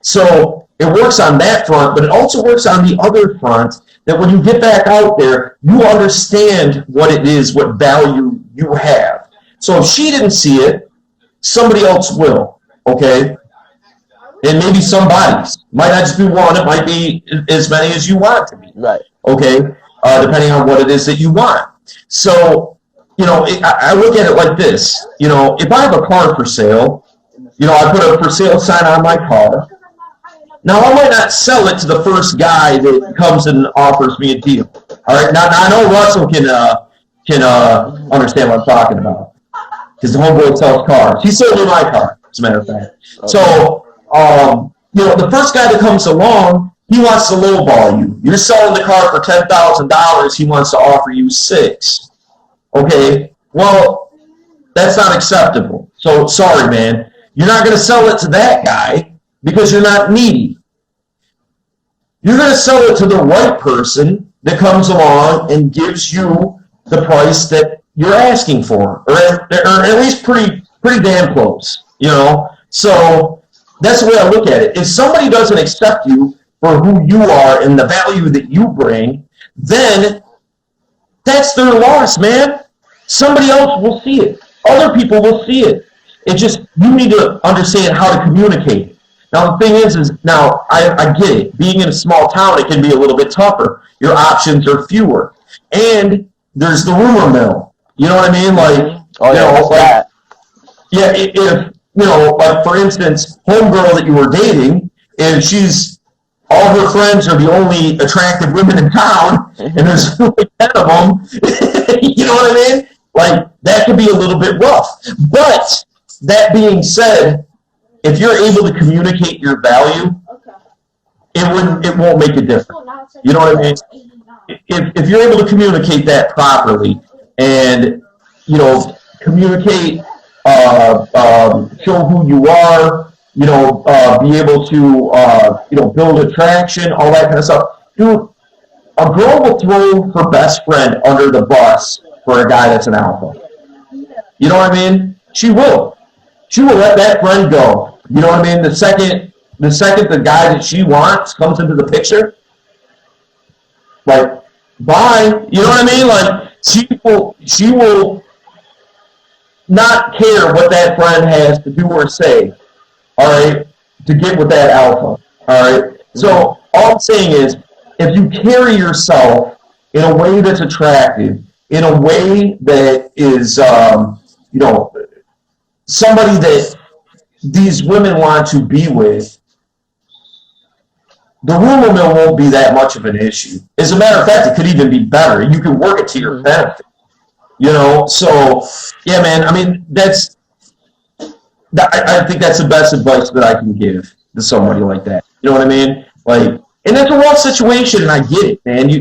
So it works on that front, but it also works on the other front that when you get back out there, you understand what it is, what value you have. So if she didn't see it, somebody else will. Okay? And maybe somebody's. Might not just be one. It might be as many as you want it to be. Right. Okay? Depending on what it is that you want. So, I look at it like this. If I have a car for sale, I put a for sale sign on my car. Now, I might not sell it to the first guy that comes and offers me a deal. All right? Now I know Russell can understand what I'm talking about. Because the homeboy sells cars. He sold me my car, as a matter of fact. Okay. So, the first guy that comes along, he wants to lowball you. You're selling the car for $10,000. He wants to offer you $6,000. Okay, well, that's not acceptable. So, sorry, man. You're not going to sell it to that guy because you're not needy. You're going to sell it to the right person that comes along and gives you the price that you're asking for, or at least pretty damn close, So that's the way I look at it. If somebody doesn't accept you for who you are and the value that you bring, then that's their loss, man. somebody else will see it. Other people will see it. It's just, you need to understand how to communicate. Now, the thing is now, I get it. Being in a small town, it can be a little bit tougher. Your options are fewer. And there's the rumor mill. You know what I mean? Like, if, like, for instance, homegirl that you were dating, and all her friends are the only attractive women in town, and there's like 10 of them, you know what I mean? Like, that could be a little bit rough. But, that being said, if you're able to communicate your value, it won't make a difference. You know what I mean? If you're able to communicate that properly, and, communicate, show who you are, be able to, build attraction, all that kind of stuff. Dude, a girl will throw her best friend under the bus for a guy that's an alpha. You know what I mean? She will. She will let that friend go. You know what I mean? The second the guy that she wants comes into the picture, like, bye. You know what I mean? Like, she will not care what that friend has to do or say, all right, to get with that alpha, all right? So all I'm saying is, if you carry yourself in a way that's attractive, in a way that is, somebody that these women want to be with, the rumor mill won't be that much of an issue. As a matter of fact, it could even be better. You can work it to your benefit. So, yeah, man, I mean, I think that's the best advice that I can give to somebody like that. You know what I mean? Like, and it's a rough situation, and I get it, man. You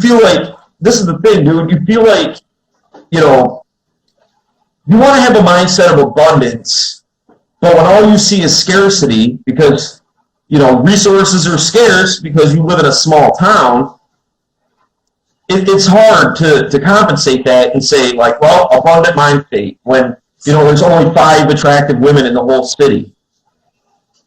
feel like, this is the thing, dude, you feel like, you want to have a mindset of abundance, but when all you see is scarcity, because, resources are scarce because you live in a small town, it's hard to compensate that and say, like, well, abundant mind state, when, there's only 5 attractive women in the whole city.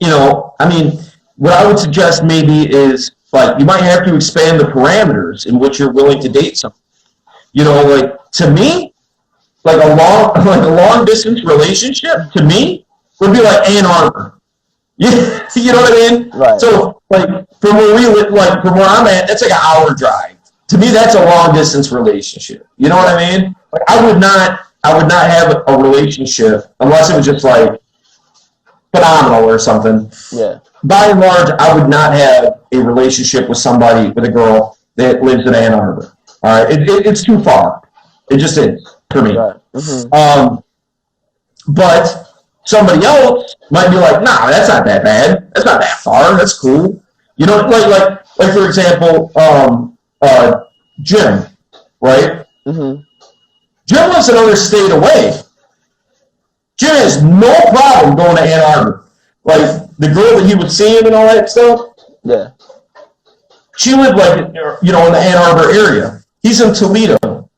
I mean, what I would suggest maybe is, like, you might have to expand the parameters in which you're willing to date someone. Like, to me, like a long distance relationship, to me, would be like Ann Arbor. You know what I mean? Right. So, like, from where I'm at, that's like an hour drive. To me, that's a long distance relationship. You know what I mean? Like, I would not have a relationship unless it was just like phenomenal or something. Yeah. By and large, I would not have a relationship with a girl that lives in Ann Arbor. All right, it's too far. It just is for me. Right. Mm-hmm. But somebody else might be like, nah, that's not that bad. That's not that far. That's cool. Like for example, Jim, right? Mm-hmm. Jim lives another state away. Jim has no problem going to Ann Arbor. Like, the girl that he was seeing and all that stuff. Yeah. She lived, like, in the Ann Arbor area. He's in Toledo.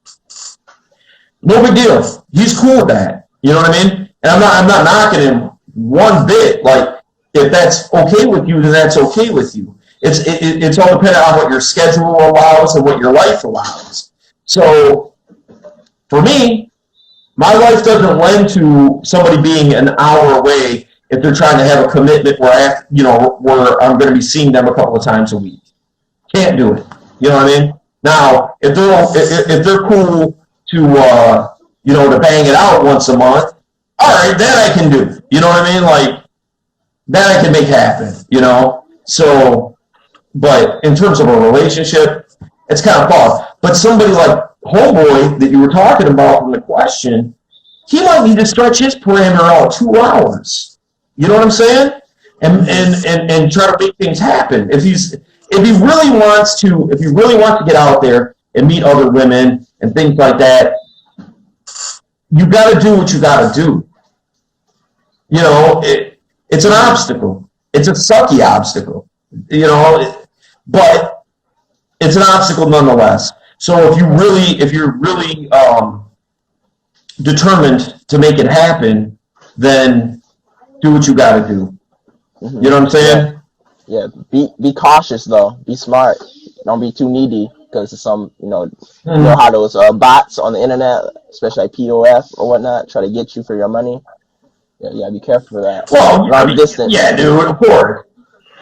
No big deal. He's cool with that. You know what I mean? And I'm not knocking him one bit. Like, if that's okay with you, then that's okay with you. It's all dependent on what your schedule allows and what your life allows. So, for me, my life doesn't lend to somebody being an hour away if they're trying to have a commitment where where I'm going to be seeing them a couple of times a week. Can't do it. You know what I mean? Now, if they're cool to bang it out once a month, all right, that I can do. You know what I mean? Like, that I can make happen. So, but in terms of a relationship, it's kind of far. But somebody like Homeboy that you were talking about from the question, he might need to stretch his parameter out 2 hours. You know what I'm saying? And try to make things happen. If he really wants to get out there and meet other women and things like that, you got to do what you got to do. It's an obstacle. It's a sucky obstacle. But it's an obstacle nonetheless. So if you're really determined to make it happen, then do what you got to do. Mm-hmm. You know what I'm saying? Yeah. Be cautious though. Be smart. Don't be too needy. because some, you know how those bots on the internet, especially like POF or whatnot, try to get you for your money. Yeah, you gotta be careful for that. Well, Long distance. yeah, dude, of course.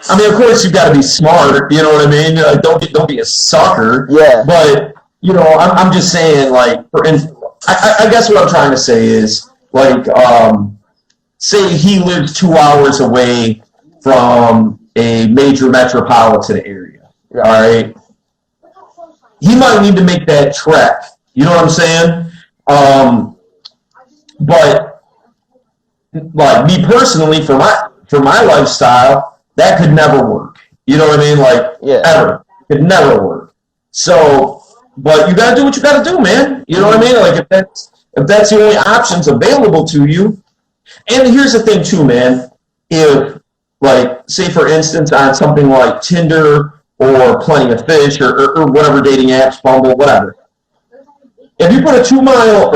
I mean, of course, you've got to be smart. You know what I mean? Don't be a sucker. Yeah. But I'm just saying, like, I guess what I'm trying to say is, like, say he lives 2 hours away from a major metropolitan area. Yeah. All right. He might need to make that trek. You know what I'm saying? But like me personally, for my lifestyle, that could never work. You know what I mean? Like, ever. Could never work. So, but you gotta do what you gotta do, man. You know what I mean? Like, if that's the only options available to you. And here's the thing too, man. If, like, say for instance, on something like Tinder or Plenty of Fish or whatever dating apps, Bumble, whatever. If you put a 2 2-hour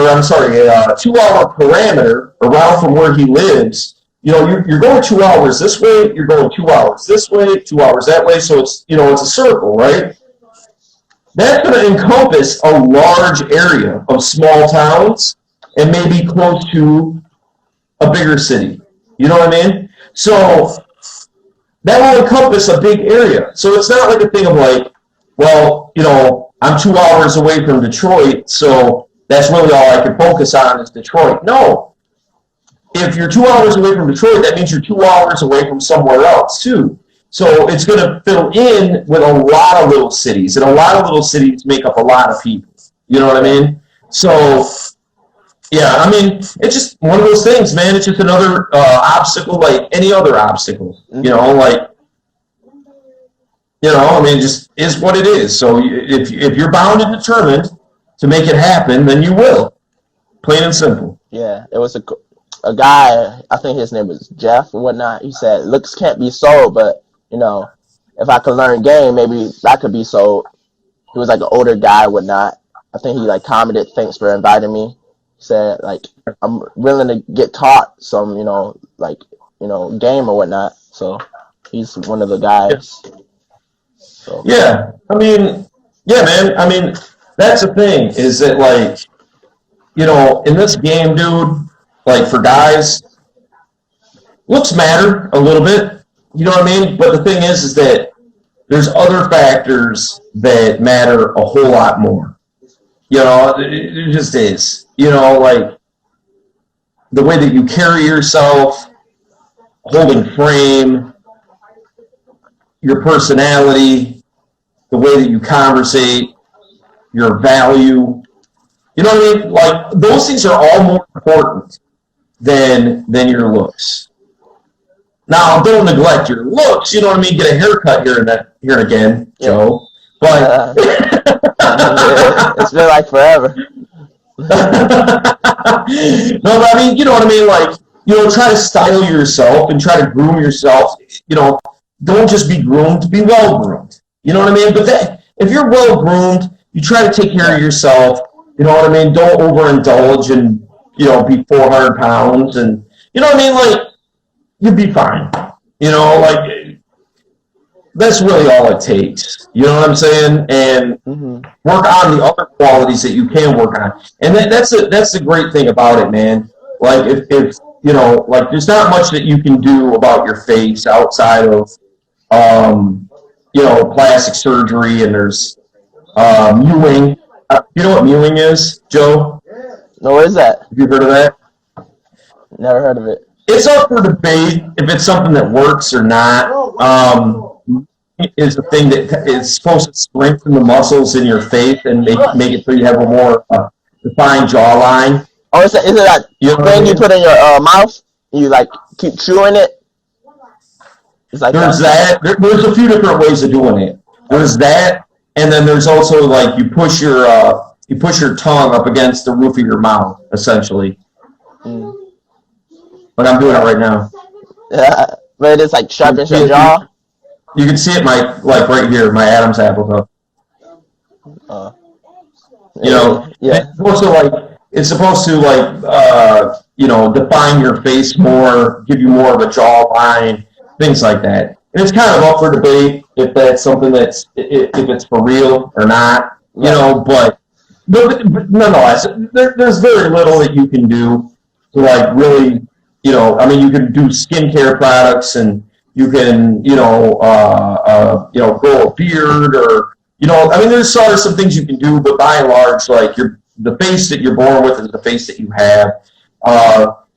parameter around from where he lives, you're going 2 hours this way, you're going 2 hours this way, 2 hours that way, so it's a circle, right? That's going to encompass a large area of small towns and maybe close to a bigger city. You know what I mean? So that will encompass a big area. So it's not like a thing of like, well, I'm 2 hours away from Detroit, so that's really all I can focus on is Detroit. No. If you're 2 hours away from Detroit, that means you're 2 hours away from somewhere else too. So it's going to fill in with a lot of little cities, and a lot of little cities make up a lot of people. You know what I mean? So, yeah, I mean, it's just one of those things, man. It's just another obstacle like any other obstacle. I mean, it just is what it is. So if you're bound and determined to make it happen, then you will. Plain and simple. Yeah, it was a guy, I think his name was Jeff or whatnot. He said, looks can't be sold, but, if I could learn game, maybe that could be sold. He was like an older guy or whatnot. I think he like commented, thanks for inviting me. He said, like, I'm willing to get taught some, game or whatnot. So he's one of the guys. Yeah. So. Yeah, I mean, yeah, man. I mean, that's the thing is that, like, in this game, dude, like for guys, looks matter a little bit. You know what I mean? But the thing is that there's other factors that matter a whole lot more. It just is. Like the way that you carry yourself, holding frame, your personality, the way that you conversate, your value. You know what I mean? Like, those things are all more important than your looks. Now, don't neglect your looks. You know what I mean? Get a haircut here and again, Joe. But it's been like forever. No, but I mean, you know what I mean? Like, try to style yourself and try to groom yourself. Don't just be groomed, be well groomed. You know what I mean? But if you're well groomed, you try to take care of yourself. You know what I mean? Don't overindulge and be 400 pounds, and you know what I mean? Like, you'll be fine. Like, that's really all it takes. You know what I'm saying? And work on the other qualities that you can work on. And that's the great thing about it, man. Like, if like, there's not much that you can do about your face outside of plastic surgery, and there's mewing. You know what mewing is, Joe? No, what is that? Have you heard of that? Never heard of it. It's up for debate if it's something that works or not. Is the thing that is supposed to strengthen the muscles in your face and make it so you have a more defined jawline. Oh, is it that thing you put in your mouth? You like keep chewing it? It's like there's that. There's a few different ways of doing it. There's that, and then there's also like you push your tongue up against the roof of your mouth, essentially. But I'm doing it right now. Yeah, but it's like sharpens your jaw. You can see it, like right here, my Adam's apple. Yeah. It's supposed to define your face more, give you more of a jawline, things like that. And it's kind of up for debate if that's something if it's for real or not, you know, but nonetheless, there's very little that you can do to like really, you know, I mean, you can do skincare products and you can, grow a beard or, you know, I mean, there's sort of some things you can do, but by and large, like the face that you're born with is the face that you have.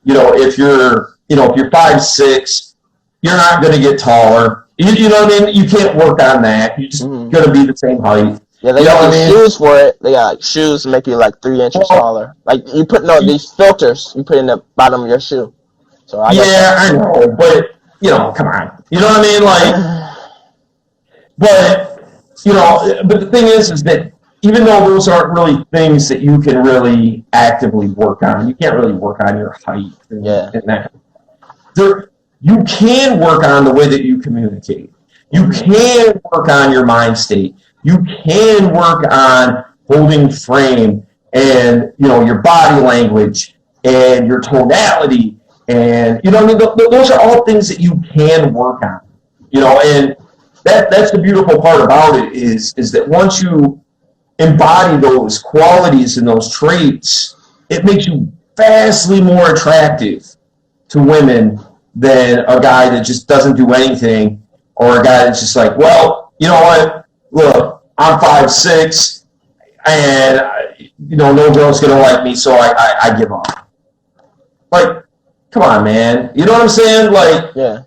If you're 5'6", you're not going to get taller. You know what I mean? You can't work on that. You're just going to be the same height. Yeah, they got shoes for it. They got like shoes to make you like 3 inches taller. Like you put these filters you put in the bottom of your shoe. So I know, but you know, come on. You know what I mean? Like, but the thing is that even though those aren't really things that you can really actively work on, you can't really work on your height. And that. You can work on the way that you communicate. You can work on your mind state. You can work on holding frame and, your body language and your tonality. And, those are all things that you can work on, and that's the beautiful part about it is that once you embody those qualities and those traits, it makes you vastly more attractive to women than a guy that just doesn't do anything or a guy that's just like, well, you know what, look, I'm 5'6", and, no girl's going to like me, so I give up. Like, come on, man. You know what I'm saying? Like, yeah.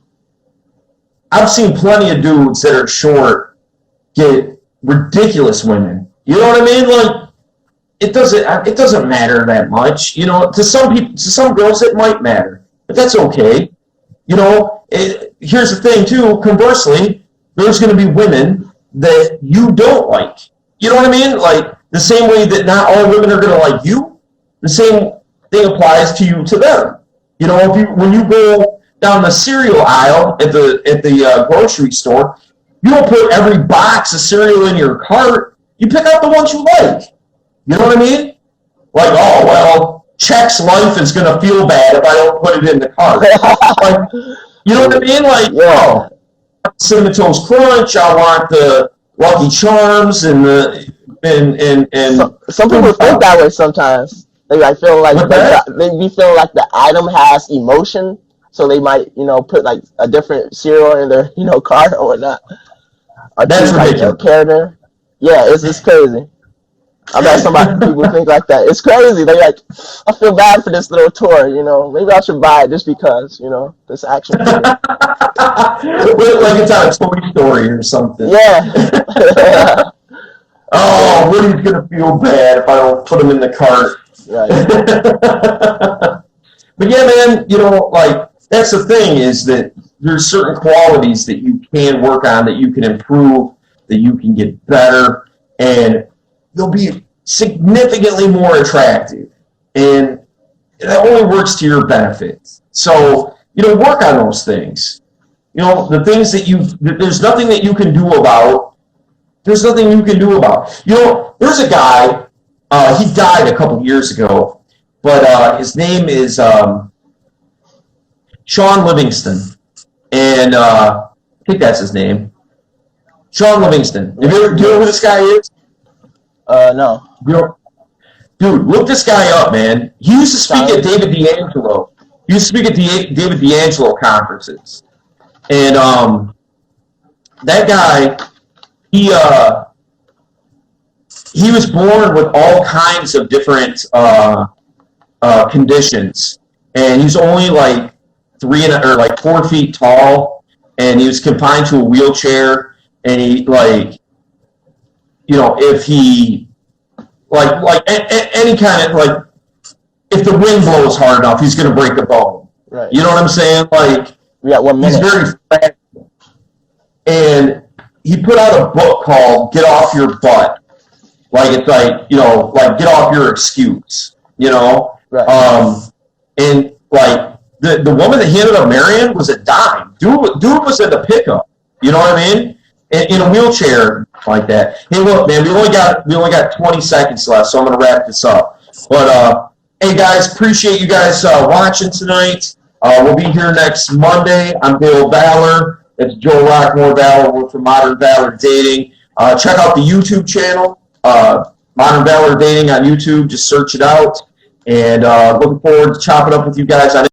I've seen plenty of dudes that are short get ridiculous women. You know what I mean? Like, it doesn't matter that much. To some people, to some girls, it might matter, but that's okay. Here's the thing too. Conversely, there's going to be women that you don't like. You know what I mean? Like the same way that not all women are going to like you, the same thing applies to you to them. When you go down the cereal aisle at the grocery store, you don't put every box of cereal in your cart. You pick out the ones you like. You know what I mean? Like, oh well, Check's life is going to feel bad if I don't put it in the cart. Like, you know what I mean? Like, oh, Cinnamon Toast Crunch. I want the Lucky Charms and some people think that way sometimes. They feel like they be feeling like the item has emotion, so they might put like a different cereal in their cart or whatnot. Or that's ridiculous. Like character. Yeah, it's just crazy. I bet people think like that. It's crazy. They like, I feel bad for this little toy. Maybe I should buy it just because this action figure. Like it's out of Toy Story or something. Yeah. Oh, Woody's gonna feel bad if I don't put him in the cart. Right. But yeah, man, like that's the thing is that there's certain qualities that you can work on, that you can improve, that you can get better, and you'll be significantly more attractive. And that only works to your benefit. So, work on those things. The things that there's nothing that you can do about. There's nothing you can do about. There's a guy, he died a couple years ago, but his name is Sean Livingston. And I think that's his name. Sean Livingston. Do you know who this guy is? No. Dude, look this guy up, man. He used to speak at David D'Angelo. He used to speak at David D'Angelo conferences. And that guy, he was born with all kinds of different conditions. And he's only like 4 feet tall, and he was confined to a wheelchair. And he if he any kind of if the wind blows hard enough, he's going to break a bone. Right. You know what I'm saying? Like, yeah, 1 minute. He's very fragile. And he put out a book called "Get Off Your Butt." Like it's like get off your excuse. Right. And like the woman that he ended up marrying was a dime. Dude was in the pickup. You know what I mean? In a wheelchair like that. Hey, look, man, we only got 20 seconds left, so I'm gonna wrap this up. But hey, guys, appreciate you guys watching tonight. We'll be here next Monday. I'm Dale Valor. It's Joe Rockmore Valor from Modern Valor Dating. Check out the YouTube channel, Modern Valor Dating on YouTube. Just search it out. And looking forward to chopping up with you guys on